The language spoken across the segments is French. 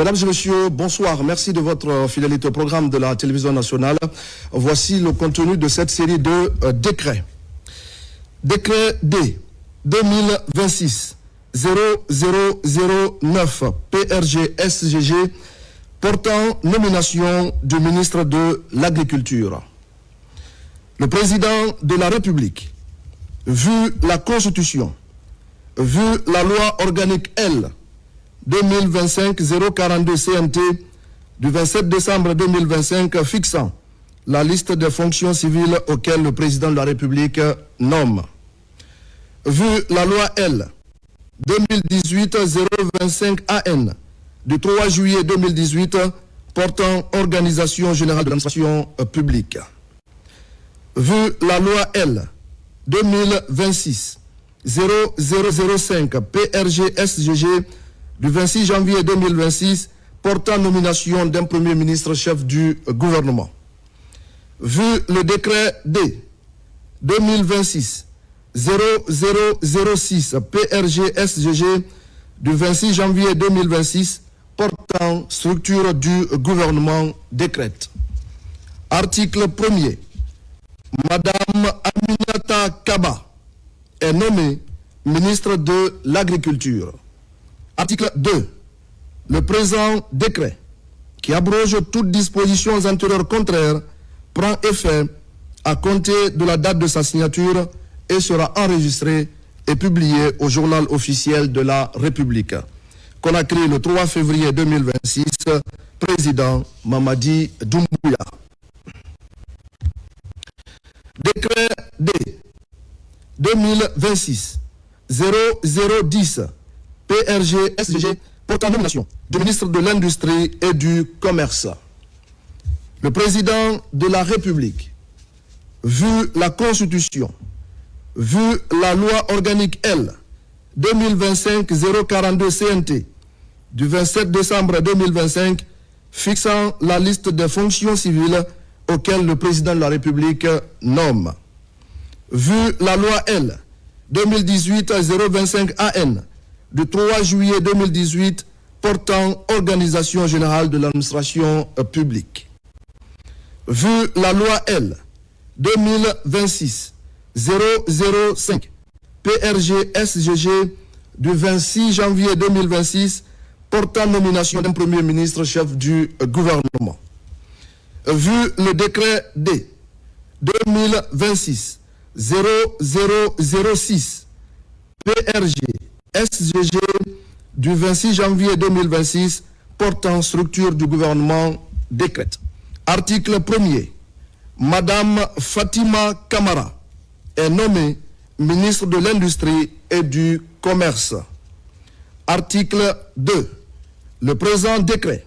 Mesdames et messieurs, bonsoir. Merci de votre fidélité au programme de la télévision nationale. Voici le contenu de cette série de décrets. Décret D 2026 0009 PRG SGG portant nomination du ministre de l'Agriculture. Le président de la République, vu la Constitution, vu la loi organique L 2025-042 CNT du 27 décembre 2025 fixant la liste des fonctions civiles auxquelles le président de la République nomme. Vu la loi L 2018-025 AN du 3 juillet 2018 portant organisation générale de l'administration publique. Vu la loi L 2026-0005 PRG SGG du 26 janvier 2026 portant nomination d'un premier ministre chef du gouvernement. Vu le décret D 2026-0006 PRG SGG du 26 janvier 2026 portant structure du gouvernement décrète. Article 1er. Madame Aminata Kaba est nommée ministre de l'Agriculture. Article 2. Le présent décret, qui abroge toutes dispositions antérieures contraires, prend effet à compter de la date de sa signature et sera enregistré et publié au journal officiel de la République. Conakry le 3 février 2026, président Mamadi Doumbouya. Décret D 2026-0010 PRG SGG portant nomination du ministre de l'Industrie et du Commerce. Le président de la République, vu la Constitution, vu la loi organique L 2025-042 CNT du 27 décembre 2025 fixant la liste des fonctions civiles auxquelles le président de la République nomme. Vu la loi L 2018-025 AN du 3 juillet 2018 portant organisation générale de l'administration publique. Vu la loi L 2026-005 PRG SGG du 26 janvier 2026 portant nomination d'un premier ministre chef du gouvernement. Vu le décret D 2026-0006 PRG SGG du 26 janvier 2026 portant structure du gouvernement décrète. Article 1er. Madame Fatima Kamara est nommée ministre de l'Industrie et du Commerce. Article 2. Le présent décret,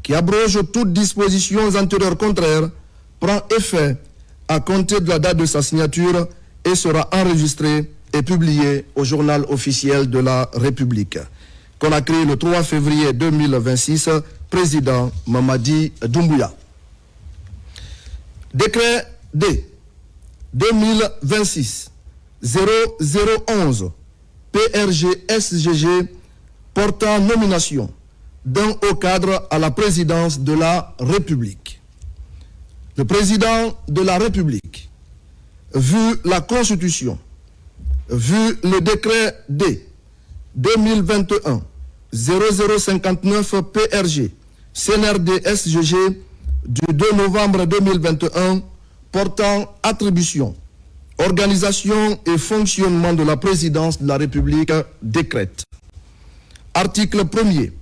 qui abroge toutes dispositions antérieures contraires, prend effet à compter de la date de sa signature et sera enregistré et publié au journal officiel de la République. Conakry le 3 février 2026, président Mamadi Doumbouya. Décret D 2026-0011 PRG SGG portant nomination d'un haut cadre à la présidence de la République. Le président de la République, vu la Constitution, vu le décret D 2021-0059 PRG CNRD SGG du 2 novembre 2021 portant attribution, organisation et fonctionnement de la présidence de la République décrète. Article 1er.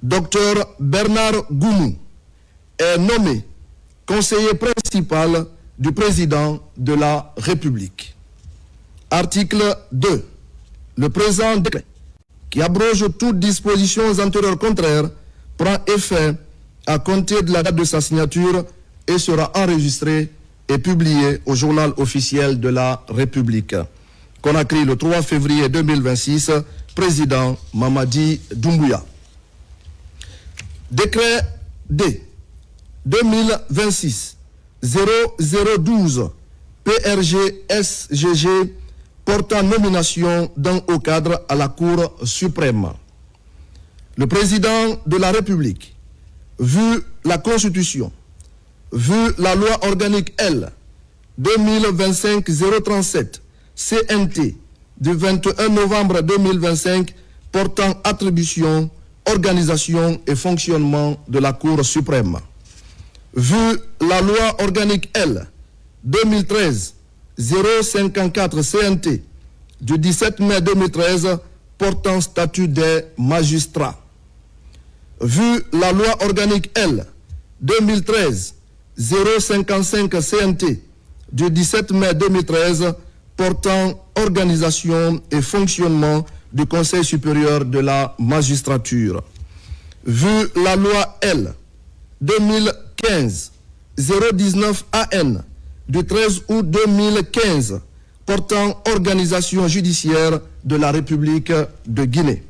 Dr Bernard Goumou est nommé conseiller principal du président de la République. Article 2. Le présent décret, qui abroge toutes dispositions antérieures contraires, prend effet à compter de la date de sa signature et sera enregistré et publié au journal officiel de la République. Conakry le 3 février 2026, président Mamadi Doumbouya. Décret D 2026-0012 PRG SGG portant nomination d'un haut cadre à la Cour suprême. Le président de la République, vu la Constitution, vu la loi organique L 2025-037 CNT du 21 novembre 2025 portant attribution, organisation et fonctionnement de la Cour suprême, vu la loi organique L 2013-054 CNT du 17 mai 2013 portant statut des magistrats, vu la loi organique L 2013-055 CNT du 17 mai 2013 portant organisation et fonctionnement du Conseil supérieur de la magistrature, vu la loi L 2015-019 AN du 13 août 2015 portant organisation judiciaire de la République de Guinée,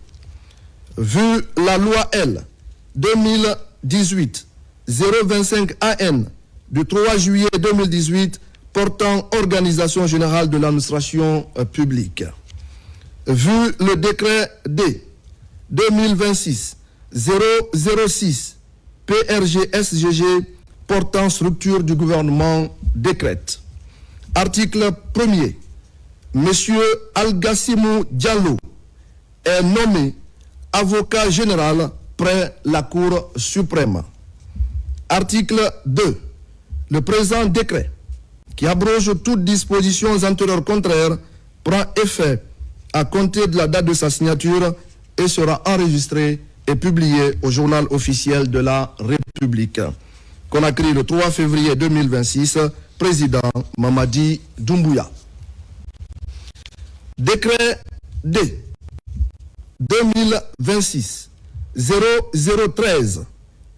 vu la loi L 2018-025 AN du 3 juillet 2018 portant organisation générale de l'administration publique, vu le décret D 2026-006 PRG-SGG portant structure du gouvernement décrète. Article 1er. Monsieur Algassimou Diallo est nommé avocat général près la Cour suprême. Article 2. Le présent décret, qui abroge toutes dispositions antérieures contraires, prend effet à compter de la date de sa signature et sera enregistré et publié au journal officiel de la République. Conakry, le 3 février 2026, président Mamadi Doumbouya. Décret D 2026-0013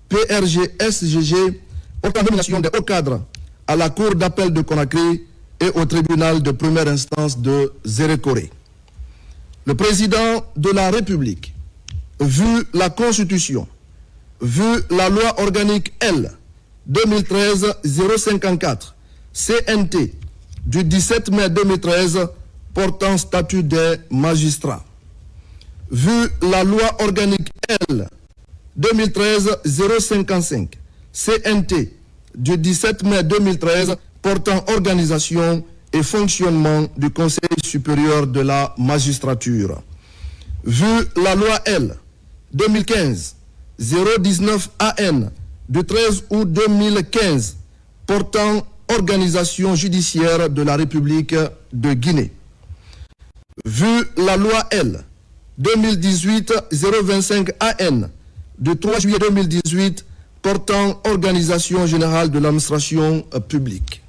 PRG-SGG portant nomination des hauts cadres à la Cour d'appel de Conakry et au tribunal de première instance de Zérékoré. Le président de la République, vu la Constitution, vu la loi organique L 2013-054 CNT du 17 mai 2013 portant statut des magistrats, vu la loi organique L 2013-055 CNT du 17 mai 2013 portant organisation et fonctionnement du Conseil supérieur de la magistrature, vu la loi L 2015-019 AN du 13 août 2015 portant organisation judiciaire de la République de Guinée, vu la loi L 2018-025 AN du 3 juillet 2018 portant organisation générale de l'administration publique,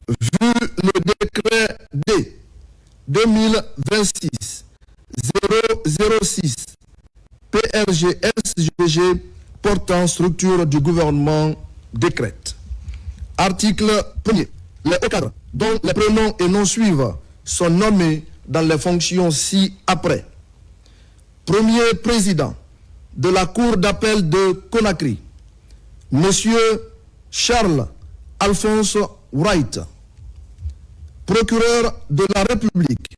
vu le décret D 2026-006 PRG-SGG portant structure du gouvernement décrète. Article 1er. Les hauts cadres dont les prénoms et noms suivent sont nommés dans les fonctions ci-après. Premier président de la Cour d'appel de Conakry, Monsieur Charles Alphonse Wright. Procureur de la République,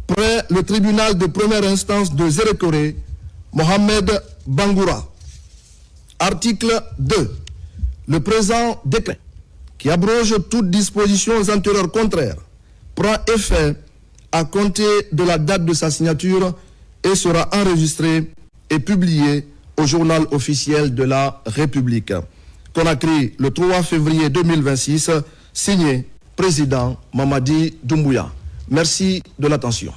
près le tribunal de première instance de Zérékoré, Mohamed Bangoura. Article 2. Le présent décret, qui abroge toutes dispositions antérieures contraires, prend effet à compter de la date de sa signature et sera enregistré et publié au journal officiel de la République. Conakry, le 3 février 2026, signé président Mamadi Doumbouya. Merci de l'attention.